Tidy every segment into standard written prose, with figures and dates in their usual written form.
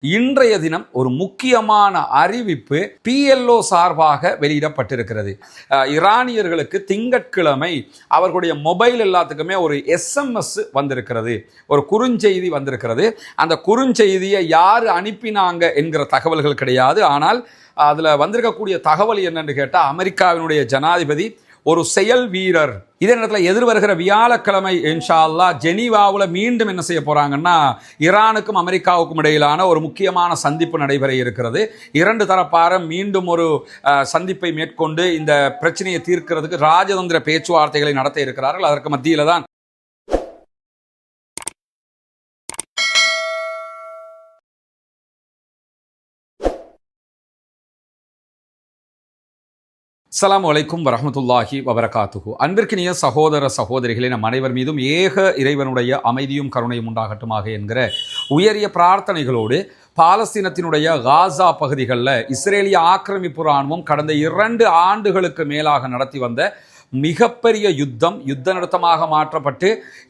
இன்றைய தினம் ஒரு முக்கியமான அறிவிப்பு PLO சார்பாக வெளியிடப்பட்டிருக்கிறது. ஈரானியர்களுக்கு திங்கட்கிழமை அவர்களுடைய மொபைல் எல்லாத்துக்குமே ஒரு SMS வந்திருக்கிறது, ஒரு குறுஞ்செய்தி வந்திருக்கிறது. அந்த குறுஞ்செய்தியை யார் அனுப்பினாங்க என்கிற தகவல்கள் கிடையாது. ஆனால் அதில் வந்திருக்கக்கூடிய தகவல் என்னன்னு கேட்டால், அமெரிக்காவினுடைய ஜனாதிபதி ஒரு செயல் வீரர் இதே நேரத்தில் எதிர்வருகிற வியாழக்கிழமை இன்ஷா அல்லாஹ் ஜெனீவாவில் மீண்டும் என்ன செய்ய போறாங்கன்னா, ஈரானுக்கும் அமெரிக்காவுக்கும் இடையிலான ஒரு முக்கியமான சந்திப்பு நடைபெற இருக்கிறது. இரண்டு தரப்பாரும் மீண்டும் ஒரு சந்திப்பை மேற்கொண்டு இந்த பிரச்சனையை தீர்க்கிறதுக்கு ராஜதந்திர பேச்சுவார்த்தைகளை நடத்த இருக்கிறார்கள். அதற்கு மத்தியில தான் அஸ்ஸலாமு அலைக்கும் வரஹ்மத்துல்லாஹி வபரகாத்துஹு. அன்பிற்கினிய சகோதர சகோதரிகளே, நம் அனைவர் மீதும் ஏக இறைவனுடைய அமைதியும் கருணையும் உண்டாகட்டுமாக என்கிற உயரிய பிரார்த்தனைகளோடு, பாலஸ்தீனத்தினுடைய காசா பகுதிகளில் இஸ்ரேலிய ஆக்கிரமிப்பு இராணுவம் கடந்த 2 ஆண்டுகளுக்கு மேலாக நடத்தி வந்த மிகப்பெரிய யுத்த நிறுத்தமாக மாற்றப்பட்டு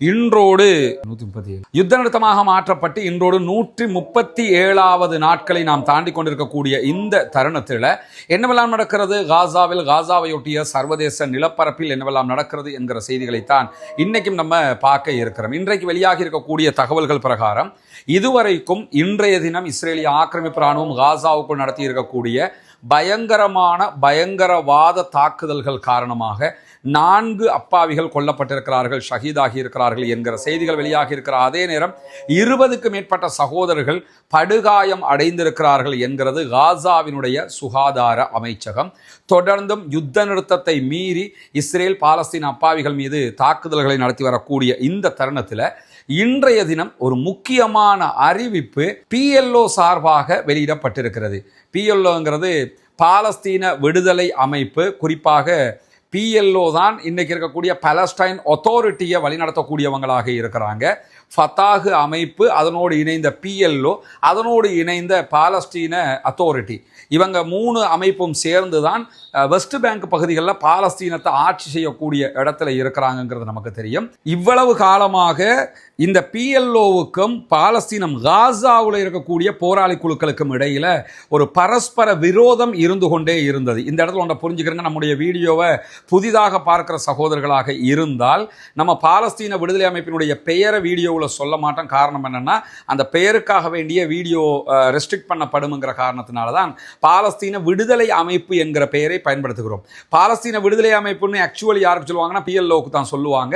இன்றோடு 137வது நாட்களை நாம் தாண்டி கொண்டிருக்கக்கூடிய இந்த தருணத்தில் என்னவெல்லாம் நடக்கிறது, காசாவையொட்டிய சர்வதேச நிலப்பரப்பில் என்னவெல்லாம் நடக்கிறது என்கிற செய்திகளைத்தான் இன்னைக்கும் நம்ம பார்க்க இருக்கிறோம். இன்றைக்கு வெளியாகி இருக்கக்கூடிய தகவல்கள் பிரகாரம் இதுவரைக்கும் இன்றைய தினம் இஸ்ரேலிய ஆக்கிரமிப்பு இராணுவம் காசாவுக்குள் நடத்தி இருக்கக்கூடிய பயங்கரவாத தாக்குதல்கள் காரணமாக 4 அப்பாவிகள் கொல்லப்பட்டிருக்கிறார்கள், ஷஹீதாகி இருக்கிறார்கள் என்கிற செய்திகள் வெளியாகி இருக்கிற அதே நேரம் 20க்கும் மேற்பட்ட சகோதரர்கள் படுகாயம் அடைந்திருக்கிறார்கள் என்கிறது காசாவினுடைய சுகாதார அமைச்சகம். தொடர்ந்தும் யுத்த நிறுத்தத்தை மீறி இஸ்ரேல் பாலஸ்தீன அப்பாவிகள் மீது தாக்குதல்களை நடத்தி வரக்கூடிய இந்த தருணத்தில் இன்றைய தினம் ஒரு முக்கியமான அறிவிப்பு PLO சார்பாக வெளியிடப்பட்டிருக்கிறது. PLOங்கிறது பாலஸ்தீன விடுதலை அமைப்பு. குறிப்பாக PLO தான் இன்னைக்கு இருக்கக்கூடிய பாலஸ்டைன் அத்தாரிட்டியை வழிநடத்தக்கூடியவங்களாக இருக்கிறாங்க. ஃபத்தாஹ் அமைப்பு, அதனோடு இணைந்த PLO, அதனோடு இணைந்த பாலஸ்தீன அத்தாரிட்டி, இவங்க 3 அமைப்பும் சேர்ந்து தான் வெஸ்ட் பேங்க் பகுதிகளில் பாலஸ்தீனத்தை ஆட்சி செய்யக்கூடிய இடத்துல இருக்கிறாங்கிறது நமக்கு தெரியும். இவ்வளவு காலமாக இந்த PLOவுக்கும் பாலஸ்தீனம் காசாவில் இருக்கக்கூடிய போராளி குழுக்களுக்கும் இடையில ஒரு பரஸ்பர விரோதம் இருந்து கொண்டே இருந்தது. இந்த இடத்துல ஒன்றை புரிஞ்சுக்கிறங்க, நம்முடைய வீடியோவை புதிதாக பார்க்கிற சகோதரர்களாக இருந்தால் நம்ம பாலஸ்தீன விடுதலை அமைப்பினுடைய பெயரை வீடியோவில் சொல்ல மாட்டோம். காரணம் என்னன்னா, அந்த பெயருக்காக வேண்டிய வீடியோ ரெஸ்ட்ரிக்ட் பண்ணப்படும்ங்கிற காரணத்தினால தான் பாலஸ்தீன விடுதலை அமைப்பு என்கிற பெயரை பயன்படுத்துகிறோம். பாலஸ்தீன விடுதலை அமைப்புன்னு ஆக்சுவலி யாருக்கு சொல்லுவாங்கன்னா PLOவுக்கு தான் சொல்லுவாங்க.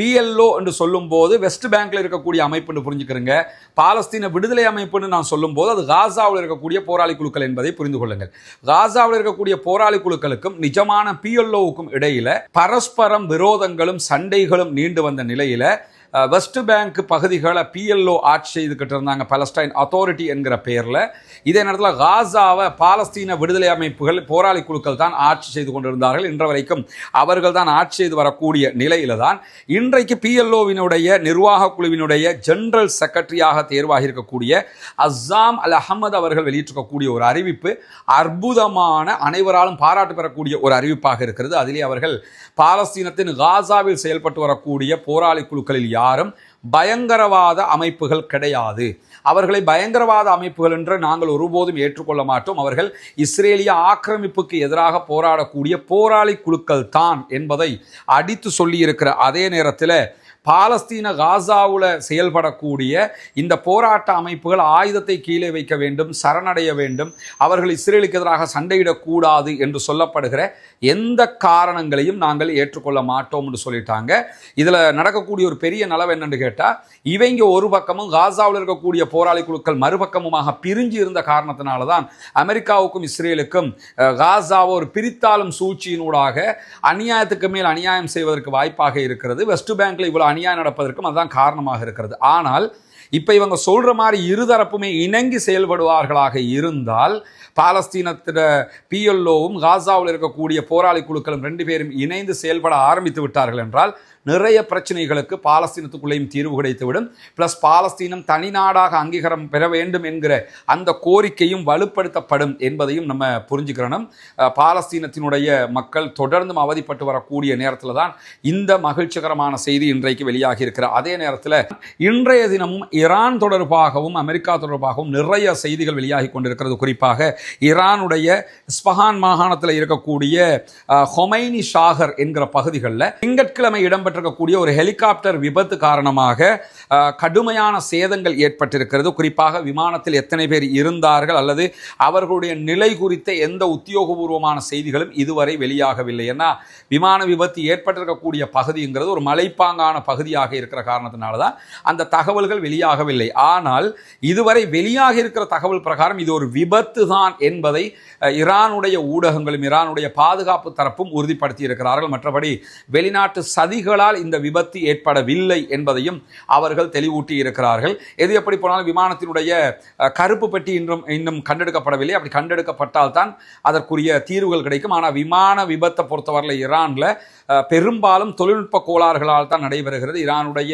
PLO என்று சொல்லும் போது வெஸ்ட் பேங்க்ல இருக்கக்கூடிய அமைப்புன்னு புரிஞ்சுக்கிறங்க. பாலஸ்தீன விடுதலை அமைப்புன்னு நான் சொல்லும் போது அது காசாவில் இருக்கக்கூடிய போராளி குழுக்கள் என்பதை புரிந்து கொள்ளுங்கள். காசாவில் இருக்கக்கூடிய போராளி குழுக்களுக்கும் நிஜமான PLOவுக்கும் இடையில பரஸ்பரம் விரோதங்களும் சண்டைகளும் நீண்டு வந்த நிலையில வெஸ்ட் பேங்க் பகுதிகளை PLO ஆட்சி செய்துக்கிட்டு இருந்தாங்க, பாலஸ்டைன் அத்தாரிட்டி என்கிற பெயரில். இதே நேரத்தில் காசாவை பாலஸ்தீன விடுதலை அமைப்புகள், போராளி குழுக்கள் தான் ஆட்சி செய்து கொண்டிருந்தார்கள். இன்ற வரைக்கும் அவர்கள் தான் ஆட்சி செய்து வரக்கூடிய நிலையில தான் இன்றைக்கு PLOவினுடைய நிர்வாக குழுவினுடைய ஜெனரல் செக்ரட்டரியாக தேர்வாகி இருக்கக்கூடிய அஸ்ஸாம் அல் அஹமது அவர்கள் வெளியிட்டிருக்கக்கூடிய ஒரு அறிவிப்பு அற்புதமான, அனைவராலும் பாராட்டு பெறக்கூடிய ஒரு அறிவிப்பாக இருக்கிறது. அதிலே அவர்கள் பாலஸ்தீனத்தின் காசாவில் செயல்பட்டு வரக்கூடிய போராளி குழுக்களில் யாரும் பயங்கரவாத அமைப்புகள் கிடையாது, அவர்களை பயங்கரவாத அமைப்புகள் என்று நாங்கள் ஒருபோதும் ஏற்றுக்கொள்ள மாட்டோம், அவர்கள் இஸ்ரேலிய ஆக்கிரமிப்புக்கு எதிராக போராடக்கூடிய போராளி குழுக்கள் தான் என்பதை அடித்து சொல்லியிருக்கிற அதே நேரத்தில் பாலஸ்தீன காசாவில் செயல்படக்கூடிய இந்த போராட்ட அமைப்புகள் ஆயுதத்தை கீழே வைக்க வேண்டும், சரணடைய வேண்டும், அவர்கள் இஸ்ரேலுக்கு எதிராக சண்டையிடக்கூடாது என்று சொல்லப்படுகிற எந்த காரணங்களையும் நாங்கள் ஏற்றுக்கொள்ள மாட்டோம் என்று சொல்லிட்டாங்க. இதில் நடக்கக்கூடிய ஒரு பெரிய நலவு என்னன்னு கேட்டால், இவங்க ஒரு பக்கமும் காசாவில் இருக்கக்கூடிய போராளி குழுக்கள் மறுபக்கமுமாக பிரிஞ்சு இருந்த காரணத்தினால தான் அமெரிக்காவுக்கும் இஸ்ரேலுக்கும் காசாவை ஒரு பிரித்தாளும் சூழ்ச்சியினூடாக அநியாயத்துக்கு மேல் அநியாயம் செய்வதற்கு வாய்ப்பாக இருக்கிறது. வெஸ்ட் பேங்க்ல இவ்வளவு அநியாயம் நடப்பதற்கும் அதுதான் காரணமாக இருக்கிறது. ஆனால் இப்ப இவங்க சொல்ற மாதிரி இருதரப்புமே இணங்கி செயல்படுவார்களாக இருந்தால், பாலஸ்தீனத்திட PLOவும் காசாவில் இருக்கக்கூடிய போராளி குழுக்களும் 2 பேரும் இணைந்து செயல்பட ஆரம்பித்து விட்டார்கள் என்றால் நிறைய பிரச்சனைகளுக்கு பாலஸ்தீனத்துக்குள்ளேயும் தீர்வு கிடைத்துவிடும். பிளஸ் பாலஸ்தீனம் தனிநாடாக அங்கீகாரம் பெற வேண்டும் என்கிற அந்த கோரிக்கையும் வலுப்படுத்தப்படும் என்பதையும் நம்ம புரிஞ்சுக்கிறோம். பாலஸ்தீனத்தினுடைய மக்கள் தொடர்ந்தும் அவதிப்பட்டு வரக்கூடிய நேரத்தில் தான் இந்த மகிழ்ச்சிகரமான செய்தி இன்றைக்கு வெளியாகி இருக்கிற அதே நேரத்தில் இன்றைய தினமும் ஈரான் தொடர்பாகவும் அமெரிக்கா தொடர்பாகவும் நிறைய செய்திகள் வெளியாகி கொண்டிருக்கிறது. குறிப்பாக ஈரானுடைய இஸ்பஹான் மாகாணத்தில் இருக்கக்கூடிய ஹொமைனி ஷாகர் என்கிற பகுதிகளில் திங்கட்கிழமை இடம்பெற்றிருக்கக்கூடிய ஒரு ஹெலிகாப்டர் விபத்து காரணமாக கடுமையான சேதங்கள் ஏற்பட்டிருக்கிறது. குறிப்பாக விமானத்தில் எத்தனை பேர் இருந்தார்கள் அல்லது அவர்களுடைய நிலை குறித்த எந்த உத்தியோகபூர்வமான செய்திகளும் இதுவரை வெளியாகவில்லை. ஏன்னா விமான விபத்து ஏற்பட்டிருக்கக்கூடிய பகுதிங்கிறது ஒரு மலைப்பாங்கான பகுதியாக இருக்கிற காரணத்தினால தான் அந்த தகவல்கள் வெளியாகவில்லை. ஆனால் இதுவரை வெளியாக இருக்கிற தகவல் பிரகாரம் இது ஒரு விபத்து தான் என்பதை ஈரானுடைய ஊடகங்களும் ஈரானுடைய பாதுகாப்பு தரப்பும் உறுதிப்படுத்தி இருக்கிறார்கள். மற்றபடி வெளிநாட்டு சதிகளால் இந்த விபத்து ஏற்படவில்லை என்பதையும் அவர்கள் தெளிவூட்டி இருக்கிறார்கள். எது எப்படி போனாலும் விமானத்தினுடைய கருப்பு பெட்டி இன்னும் கண்டெடுக்கப்படவில்லை. அப்படி கண்டெடுக்கப்பட்டால் தான் அதற்குரிய தீர்வுகள் கிடைக்கும். ஆனால் விமான விபத்தை பொறுத்தவரை ஈரான்ல பெரும்பாலும் தொழில்நுட்ப கோளாறுகளால் தான் நடைபெறுகிறது. ஈரானுடைய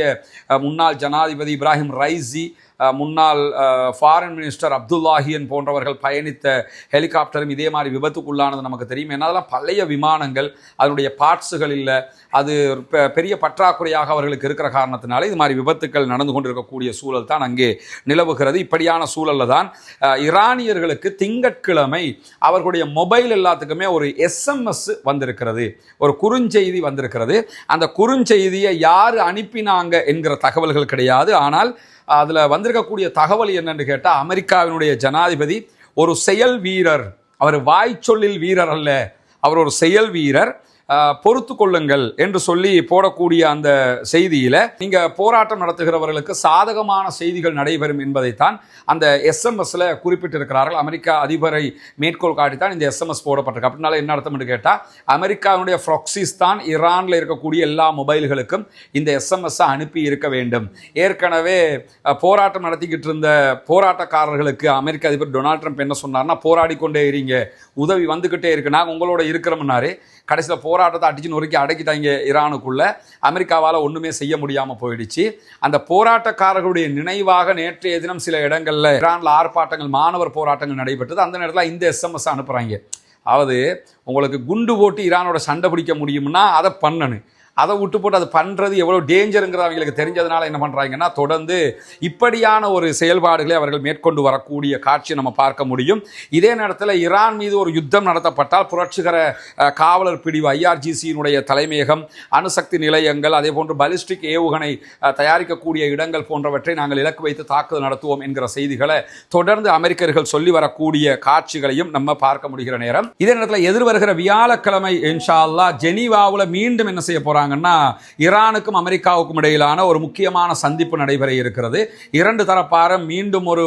முன்னாள் ஜனாதிபதி இப்ராஹிம் ரைசி, முன்னாள் ஃபாரின் மினிஸ்டர் அப்துல்லாஹியன் போன்றவர்கள் பயணித்த ஹெலிகாப்டரும் இதே மாதிரி விபத்துக்குள்ளானது நமக்கு தெரியும். ஏன்னா அதெல்லாம் பழைய விமானங்கள், அதனுடைய பார்ட்ஸுகள் இல்லை, அது பெரிய பற்றாக்குறையாக அவர்களுக்கு இருக்கிற காரணத்தினால இது மாதிரி விபத்துக்கள் நடந்து கொண்டிருக்கக்கூடிய சூழல் தான் அங்கே நிலவுகிறது. இப்படியான சூழலில் தான் ஈரானியர்களுக்கு திங்கட்கிழமை அவர்களுடைய மொபைல் எல்லாத்துக்குமே ஒரு எஸ்எம்எஸ் வந்திருக்கிறது, ஒரு குறுஞ்செய்தி வந்திருக்கிறது. அந்த குறுஞ்செய்தியை யார் அனுப்பினாங்க என்கிற தகவல்கள் கிடையாது. ஆனால் அதில் வந்திருக்கக்கூடிய தகவல் என்னன்னு கேட்டால், அமெரிக்காவினுடைய ஜனாதிபதி ஒரு செயல் வீரர், அவர் வாய்ச்சொல்லில் வீரர் அல்ல, அவர் ஒரு செயல் வீரர், பொறுத்து கொள்ளுங்கள் என்று சொல்லி போடக்கூடிய அந்த செய்தியில் நீங்கள் போராட்டம் நடத்துகிறவர்களுக்கு சாதகமான செய்திகள் நடைபெறும் என்பதைத்தான் அந்த எஸ்எம்எஸ்ல குறிப்பிட்டிருக்கிறார்கள். அமெரிக்கா அதிபரை மேற்கோள் காட்டித்தான் இந்த எஸ்எம்எஸ் போடப்பட்டிருக்கு. அப்படின்னால என்ன அர்த்தம் என்று கேட்டால், அமெரிக்காவுடைய ப்ராக்சிஸ் தான் ஈரானில் இருக்கக்கூடிய எல்லா மொபைல்களுக்கும் இந்த எஸ்எம்எஸ் அனுப்பி இருக்க வேண்டும். ஏற்கனவே போராட்டம் நடத்திக்கிட்டு இருந்த போராட்டக்காரர்களுக்கு அமெரிக்க அதிபர் டொனால்ட் ட்ரம்ப் என்ன சொன்னார்னா, போராடி கொண்டே இருங்க, உதவி வந்துக்கிட்டே இருக்கு, நாங்கள் உங்களோட இருக்கிறோம்னாரு. கடைசியில் போராட்டத்தை அடிச்சு நொறுக்கி அடக்கிட்டாங்க ஈரானுக்குள்ள. அமெரிக்காவால் ஒன்றுமே செய்ய முடியாமல் போயிடுச்சு. அந்த போராட்டக்காரர்களுடைய நினைவாக நேற்றைய தினம் சில இடங்களில் ஈரானில் ஆர்ப்பாட்டங்கள், மாணவர் போராட்டங்கள் நடைபெற்றது. அந்த நேரத்தில் இந்த எஸ்எம்எஸ் அனுப்புகிறாங்க. அதாவது உங்களுக்கு குண்டு போட்டு ஈரானோட சண்டை பிடிக்க முடியும்னா அதை பண்ணணும், அதை விட்டு போட்டு அது பண்ணுறது எவ்வளோ டேஞ்சருங்கிறது அவங்களுக்கு தெரிஞ்சதுனால என்ன பண்ணுறாங்கன்னா, தொடர்ந்து இப்படியான ஒரு செயல்பாடுகளை அவர்கள் மேற்கொண்டு வரக்கூடிய காட்சியை நம்ம பார்க்க முடியும். இதே நேரத்தில் ஈரான் மீது ஒரு யுத்தம் நடத்தப்பட்டால் புரட்சிகர காவலர் பிரிவு IRGCயினுடைய தலைமையகம், அணுசக்தி நிலையங்கள், அதே போன்று பலிஸ்டிக் ஏவுகணை தயாரிக்கக்கூடிய இடங்கள் போன்றவற்றை நாங்கள் இலக்கு வைத்து தாக்குதல் நடத்துவோம் என்கிற செய்திகளை தொடர்ந்து அமெரிக்கர்கள் சொல்லி வரக்கூடிய காட்சிகளையும் நம்ம பார்க்க முடிகிற நேரம். இதே நேரத்தில் எதிர்வருகிற வியாழக்கிழமை இன்ஷா அல்லாஹ் ஜெனீவாவில் மீண்டும் என்ன செய்ய போகிறாங்க, ஈரானுக்கும் அமெரிக்காவுக்கும் இடையிலான ஒரு முக்கியமான சந்திப்பு நடைபெற இருக்கிறது. இரண்டு தரப்பாரும் மீண்டும் ஒரு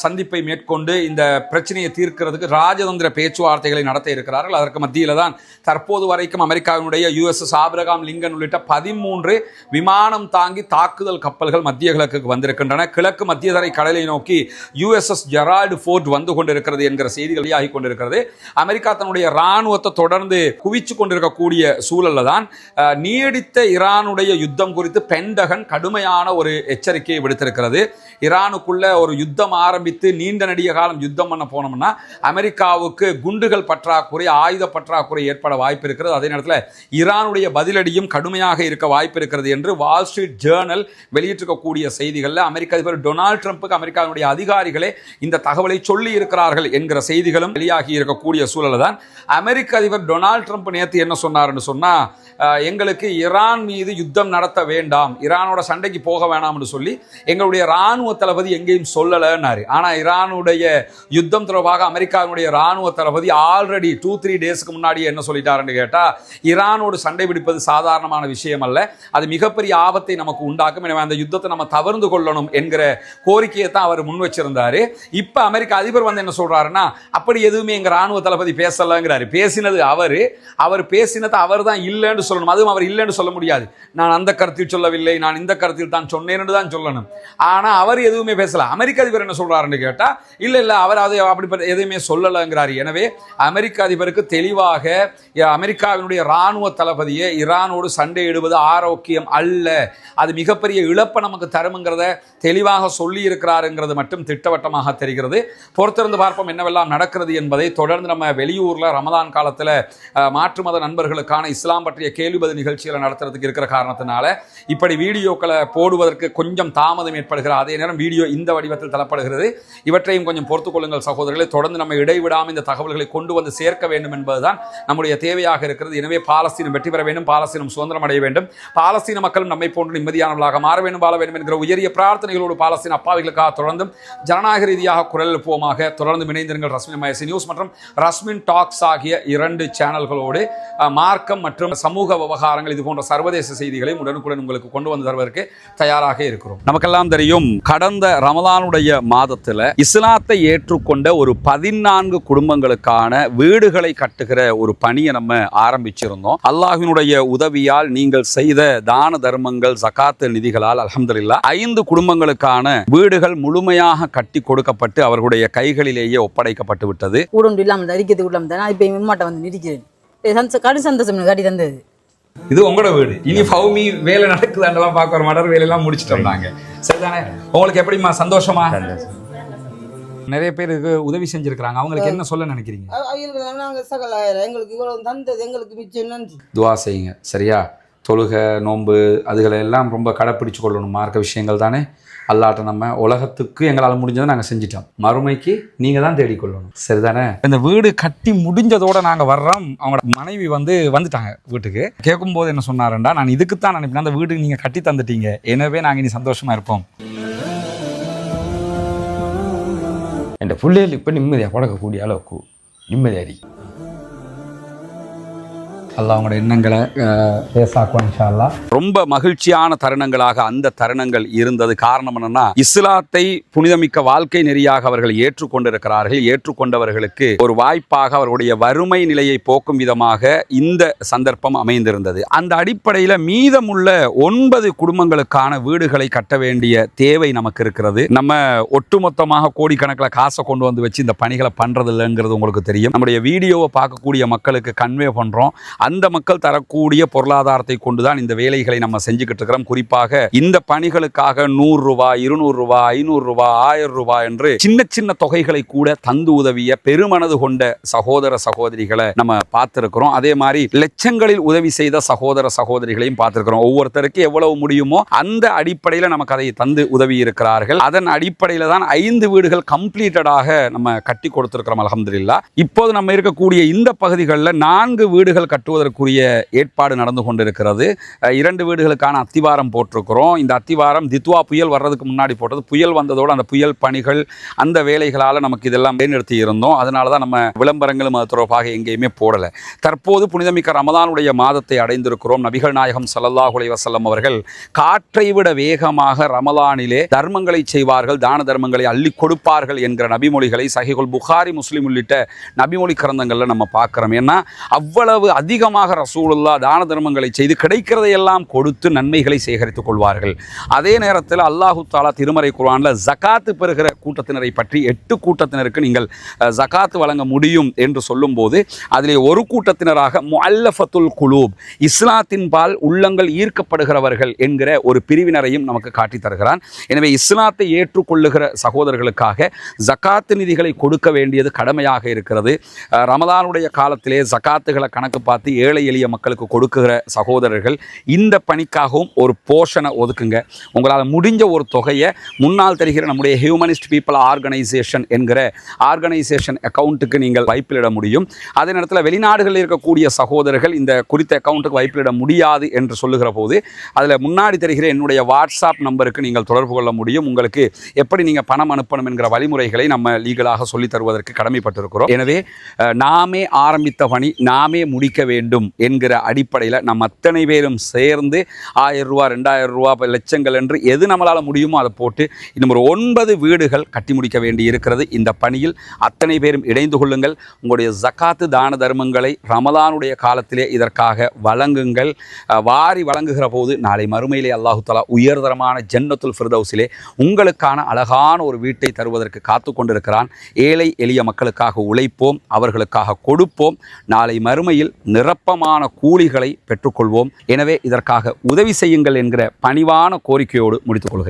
சந்திப்பை மேற்கொண்டு இந்த பிரச்சனையை தீர்க்கிறதுக்கு ராஜதந்திர பேச்சுவார்த்தைகளை நடத்த இருக்கிறார்கள். அதற்கு மத்தியில் தான் தற்போது வரைக்கும் அமெரிக்காவினுடைய USS ஆபிரகாம் லிங்கன் உள்ளிட்ட 13 விமானம் தாங்கி தாக்குதல் கப்பல்கள் மத்திய கிழக்குக்கு வந்திருக்கின்றன. கிழக்கு மத்திய தரை கடலை நோக்கி USS ஜெரால்டு ஃபோர்ட் வந்து கொண்டிருக்கிறது என்கிற செய்திகள் வெளியாகி கொண்டிருக்கிறது. அமெரிக்கா தன்னுடைய இராணுவத்தை தொடர்ந்து குவிச்சு கொண்டிருக்கக்கூடிய சூழலில் தான் நீடித்த ஈரானுடைய யுத்தம் குறித்து பென்டகன் கடுமையான ஒரு எச்சரிக்கையை விடுத்திருக்கிறது. ஈரானுக்குள்ள ஒரு யுத்தம் ஆரம்பித்து நீண்ட நெடிய காலம் யுத்தம் பண்ண போனோம்னா அமெரிக்காவுக்கு குண்டுகள் பற்றாக்குறை, ஆயுத பற்றாக்குறை ஏற்பட வாய்ப்பு இருக்கிறது. அதே நேரத்தில் ஈரானுடைய பதிலடியும் கடுமையாக இருக்க வாய்ப்பு இருக்கிறது என்று வால் ஸ்ட்ரீட் ஜேர்னல் வெளியிட்டிருக்கக்கூடிய செய்திகளில் அமெரிக்க அதிபர் டொனால்ட் ட்ரம்புக்கு அமெரிக்காவுடைய அதிகாரிகளே இந்த தகவலை சொல்லி இருக்கிறார்கள் என்கிற செய்திகளும் வெளியாகி இருக்கக்கூடிய சூழல் தான். அமெரிக்க அதிபர் டொனால்ட் ட்ரம்ப் நேற்று என்ன சொன்னார்னு சொன்னா, எங்களுக்கு ஈரான் மீது யுத்தம் நடத்த வேண்டாம், ஈரானோட சண்டைக்கு போக வேணாம்னு சொல்லி எங்களுடைய இராணுவ தளபதி எங்கேயும் சொல்லலைன்னாரு. ஆனால் ஈரானுடைய யுத்தம் தொடர்பாக அமெரிக்காவுடைய இராணுவ தளபதி ஆல்ரெடி 2-3 டேஸ்க்கு முன்னாடி என்ன சொல்லிட்டாருன்னு கேட்டால், ஈரானோடு சண்டை பிடிப்பது சாதாரணமான விஷயம் அல்ல, அது மிகப்பெரிய ஆபத்தை நமக்கு உண்டாக்கும், எனவே அந்த யுத்தத்தை நம்ம தவிர்த்து கொள்ளணும் என்கிற கோரிக்கையை தான் அவர் முன் வச்சிருந்தாரு. இப்போ அமெரிக்க அதிபர் வந்து என்ன சொல்றாருன்னா, அப்படி எதுவுமே எங்க இராணுவ தளபதி பேசலங்கிறாரு. பேசினது அவர் பேசினது அவர் தான் இல்லைன்னு சொல்லணும். அதுவும் அவர் இல்லைன்னு சொல்ல முடியாது. நான் அந்த கருத்தில் சொல்லவில்லை, நான் இந்த கருத்தில் தான் சொன்னேன்னு தான் சொல்லணும். ஆனால் அவர் அவர் எதுவுமே பேசல. அமெரிக்க அதிபர் என்ன சொல்றாருன்னு கேட்டா இல்ல அவர் அது அப்படிப்பட்ட எதுவுமே சொல்லலைங்கிறாரு. எனவே அமெரிக்க அதிபருக்கு தெளிவாக அமெரிக்காவினுடைய இராணுவ தளபதியை ஈரானோடு சண்டையிடுவது ஆரோக்கியம் அல்ல, அது மிகப்பெரிய இழப்பை நமக்கு தரும்ங்கிறத தெளிவாக சொல்லி இருக்கிறாருங்கிறது மட்டும் திட்டவட்டமாக தெரிகிறது. பொறுத்திருந்து பார்ப்போம் என்னவெல்லாம் நடக்கிறது என்பதை. தொடர்ந்து நம்ம வெளியூர்ல ரமதான் காலத்துல மாற்று மத நண்பர்களுக்கான இஸ்லாம் பற்றிய கேள்வி பதில் நிகழ்ச்சிகளை நடத்துறதுக்கு இருக்கிற காரணத்தினால இப்படி வீடியோக்களை போடுவதற்கு கொஞ்சம் தாமதம் ஏற்படுகிறது. அதே நேரம் வீடியோ இந்த வடிவத்தில் தரப்படுகிறது. இவற்றையும் கொஞ்சம் பொறுத்துக் கொள்ளுங்கள் சகோதரர்களை. தொடர்ந்து நம்ம இடைவிடாமல் இந்த தகவல்களை கொண்டு வந்து சேர்க்க வேண்டும் என்பதுதான் நம்முடைய தேவையாக இருக்கிறது. எனவே பாலஸ்தீனம் வெற்றி பெற வேண்டும், பாலஸ்தீனம் சுதந்திரம் அடைய வேண்டும், பாலஸ்தீன மக்களும் நம்மை போன்று நிம்மதியானவர்களாக மாற வேண்டும், வாழ வேண்டும் என்கிற உயரிய பிரார்த்தனைகளோடு பாலஸ்தீன அப்பாவிகளுக்காக தொடர்ந்தும் ஜனநாயக ரீதியாக குரல் எழுப்புவோமாக. தொடர்ந்து இணைந்திருங்கள் ரஸ்மின் மயசி நியூஸ் மற்றும் ரஸ்மின் டாக்ஸ் ஆகிய 2 சேனல்களோடு மார்க்கம் மற்றும் சமூக விவகாரங்கள் இது போன்ற சர்வதேச செய்திகளை உடனுக்குடன் உங்களுக்கு கொண்டு வந்து தருவதற்கு தயாராக இருக்கிறோம். நமக்கெல்லாம் தெரியும், கடந்த ரமலானுடைய மாதத்தில் இஸ்லாத்தை ஏற்றுக்கொண்ட ஒரு 14 குடும்பங்களுக்கான வீடுகளை கட்டுகிற ஒரு பணியை நம்ம ஆரம்பிச்சிருந்தோம். அல்லாஹ்வினுடைய உதவியால் நீங்கள் செய்த தான தர்மங்கள் ஜகாத் நிதிகளால் அல்ஹம்துலில்லாஹ் 5 குடும்பங்களுக்கான வீடுகள் முழுமையாக கட்டி கொடுக்கப்பட்டு அவர்களுடைய கைகளிலேயே ஒப்படைக்கப்பட்டு விட்டது. இது உங்களோட வீடு, இனி ஃபௌமி வேலை நடக்குதாண்டெல்லாம் பார்க்குற மடர் வேலையெல்லாம் முடிச்சுட்டோம் நாங்க. சரிதானே? உங்களுக்கு எப்படிமா சந்தோஷமா? நிறைய பேருக்கு உதவி செஞ்சிருக்காங்க, அவங்களுக்கு என்ன சொல்ல நினைக்கிறீங்க? துவா செய்யுங்க சரியா? தொழுகை நோன்பு அதுகளை எல்லாம் ரொம்ப கடைப்பிடிச்சு கொள்ளணும். மார்க்க விஷயங்கள் தானே. அல்லாட்ட நம்ம உலகத்துக்கு எங்களால் முடிஞ்சதை நாங்கள் செஞ்சிட்டோம், மறுமைக்கு நீங்கள் தான் தேடிக்கொள்ளணும். சரிதானே? இந்த வீடு கட்டி முடிஞ்சதோடு நாங்கள் வர்றோம். அவங்களோட மனைவி வந்துட்டாங்க வீட்டுக்கு. கேட்கும்போது என்ன சொன்னாருண்டா, நான் இதுக்குத்தான் நினைப்பேன், அந்த வீடு நீங்கள் கட்டி தந்துட்டீங்க, எனவே நாங்கள் இனி சந்தோஷமாக இருப்போம். என் பிள்ளைகள் இப்போ நிம்மதியாக பழக்கக்கூடிய அளவுக்கு நிம்மதியாரி அல்லாஹ் அவங்களோட எண்ணங்களை பேசாக்குவான் இன்ஷா அல்லாஹ். ரொம்ப மகிழ்ச்சியான தருணங்களாக அந்த தருணங்கள் இருந்தது. காரணம் என்னன்னா, இஸ்லாத்தை புனிதமிக்க வாழ்க்கை நெறியாக அவர்கள் ஏற்றுக்கொண்டிருக்கிறார்கள். ஏற்றுக்கொண்டவர்களுக்கு ஒரு வாய்ப்பாக அவர்களுடைய வறுமை நிலையை போக்கும் விதமாக இந்த சந்தர்ப்பம் அமைந்திருந்தது. அந்த அடிப்படையில் மீதமுள்ள 9 குடும்பங்களுக்கான வீடுகளை கட்ட வேண்டிய தேவை நமக்கு இருக்கிறது. நம்ம ஒட்டுமொத்தமாக கோடிக்கணக்கில் காசை கொண்டு வந்து வச்சு இந்த பணிகளை பண்றது இல்லைங்கிறது உங்களுக்கு தெரியும். நம்முடைய வீடியோவை பார்க்கக்கூடிய மக்களுக்கு கன்வே பண்றோம். அந்த மக்கள் தரக்கூடிய பொருளாதாரத்தை கொண்டுதான் இந்த வேலைகளை நம்ம செஞ்சுக்கிட்டு இருக்கிறோம். குறிப்பாக இந்த பணிகளுக்காக 100 ரூபாய் 200 ரூபாய் 500 ரூபாய் 1000 ரூபாய் என்று சின்ன சின்ன தொகைகளை கூட தந்து உதவிய பெருமனது கொண்ட சகோதர சகோதரிகளை நம்ம பார்த்திருக்கிறோம். அதே மாதிரி லட்சங்களில் உதவி செய்த சகோதர சகோதரிகளையும் பார்த்திருக்கிறோம். ஒவ்வொருத்தருக்கு எவ்வளவு முடியுமோ அந்த அடிப்படையில் நமக்கு அதை தந்து உதவி இருக்கிறார்கள். அதன் அடிப்படையில் தான் 5 வீடுகள் கம்ப்ளீட்டடாக நம்ம கட்டி கொடுத்திருக்கிறோம் அல்ஹம்துலில்லாஹ். இப்போது நம்ம இருக்கக்கூடிய இந்த பகுதிகளில் 4 வீடுகள் கட்டுவதற்குரிய ஏற்பாடு நடந்து கொண்டிருக்கிறது. 2 வீடுகளுக்கான அத்திவாரம் போட்டிருக்கிறோம். இந்த அத்திவாரம் தித்வா புயல் வர்றதுக்கு முன்னாடி போட்டது. புயல் வந்ததோடு அந்த புயல் பணிகள் அந்த வேலைகளால் நமக்கு இதெல்லாம் நிறுத்தி இருந்தோம். அதனால தான் நம்ம விளம்பரங்களும் அது தொடர்பாக எங்கேயுமே போடலை. தற்போது புனிதமிக்க ரமலானுடைய மாதத்தை அடைந்திருக்கிறோம். நபிகள் நாயகம் ஸல்லல்லாஹு அலைஹி வஸல்லம் அவர்கள் காற்றை விட வேகமாக ரமலானிலே தர்மங்களை செய்வார்கள், தான தர்மங்களை அள்ளி கொடுப்பார்கள் என்கிற நபிமொழிகளை சஹீஹுல் புகாரி முஸ்லிம் உள்ளிட்ட நபிமொழி கிரந்தங்களில் நம்ம பார்க்கிறோம். ஏன்னா அவ்வளவு அதிகமாக ரசூலுல்லாஹ் தான தர்மங்களை செய்து கிடைக்கிறதையெல்லாம் கொடுத்து நன்மைகளை சேகரித்துக் கொள்வார்கள். அதே நேரத்தில் அல்லாஹு தஆலா திருமறை குர்ஆன்ல ஜகாத்து பெறுகிற கூட்டத்தினரை பற்றி 8 கூட்டத்தினருக்கு நீங்கள் ஜகாத்து வழங்க முடியும் என்று சொல்லும்போது அதிலே ஒரு கூட்டத்தினராக முஅல்லஃபத்துல் குலூப், இஸ்லாத்தின் பால் உள்ளங்கள் ஈர்க்கப்படுகிறவர்கள் என்கிற ஒரு பிரிவினரையும் நமக்கு காட்டி தருகிறான். எனவே இஸ்லாத்தை ஏற்றுக்கொள்ளுகிற சகோதரர்களுக்காக ஜகாத்து நிதிகளை கொடுக்க வேண்டியது கடமையாக இருக்கிறது. ரமலானுடைய காலத்திலே ஜகாத்துகளை கணக்கு பார்த்து ஏழை எளிய மக்களுக்கு கொடுக்குகிற சகோதரர்கள் இந்த பணிக்காகவும் ஒரு போர்ஷனை ஒதுக்குங்க. உங்களால் முடிஞ்ச ஒரு தொகையை முன்னால் தெரிகிற நம்முடைய ஹியூமனிஸ்ட் பீப்புள் ஆர்கனைசேஷன் என்கிற ஆர்கனைசேஷன் அக்கௌண்ட்டுக்கு நீங்கள் வைப்பிலிட முடியும். அதே நேரத்தில் வெளிநாடுகளில் இருக்கக்கூடிய சகோதரர்கள் இந்த குறித்த அக்கௌண்ட்டுக்கு வைப்பிலிட முடியாது என்று சொல்லுகிற போது அதில் முன்னாடி தெரிகிற என்னுடைய வாட்ஸ்அப் நம்பருக்கு நீங்கள் தொடர்பு கொள்ள முடியும். உங்களுக்கு எப்படி நீங்கள் பணம் அனுப்பணும் என்கிற வழிமுறைகளை நம்ம லீகலாக சொல்லித் தருவதற்கு கடமைப்பட்டிருக்கிறோம். எனவே நாமே ஆரம்பித்த பணி நாமே முடிக்க வேண்டும் வேண்டும் என்கிற அடிப்படையில் நம்ம அத்தனை பேரும் சேர்ந்து 1000 ரூபா 2000 ரூபா லட்சங்கள் என்று எது நம்மளால் முடியுமோ அதை போட்டு இன்னும் ஒரு 9 வீடுகள் கட்டி முடிக்க வேண்டி இருக்கிறது. இந்த பணியில் அத்தனை பேரும் இணைந்து கொள்ளுங்கள். உங்களுடைய ஜகாத்து தான தர்மங்களை ரமலானுடைய காலத்திலே இதற்காக வழங்குங்கள். வாரி வழங்குகிற போது நாளை மறுமையிலே அல்லாஹு தஆலா உயர்தரமான ஜன்னத்துல் ஃபிர்தௌஸிலே உங்களுக்கான அழகான ஒரு வீட்டை தருவதற்கு காத்து கொண்டிருக்கிறான். ஏழை எளிய மக்களுக்காக உழைப்போம், அவர்களுக்காக கொடுப்போம். நாளை மறுமையில் நிரப்பமான கூலிகளை பெற்றுக்கொள்வோம். எனவே இதற்காக உதவி செய்யுங்கள் என்கிற பணிவான கோரிக்கையோடு முடித்துக் கொள்கிறேன்.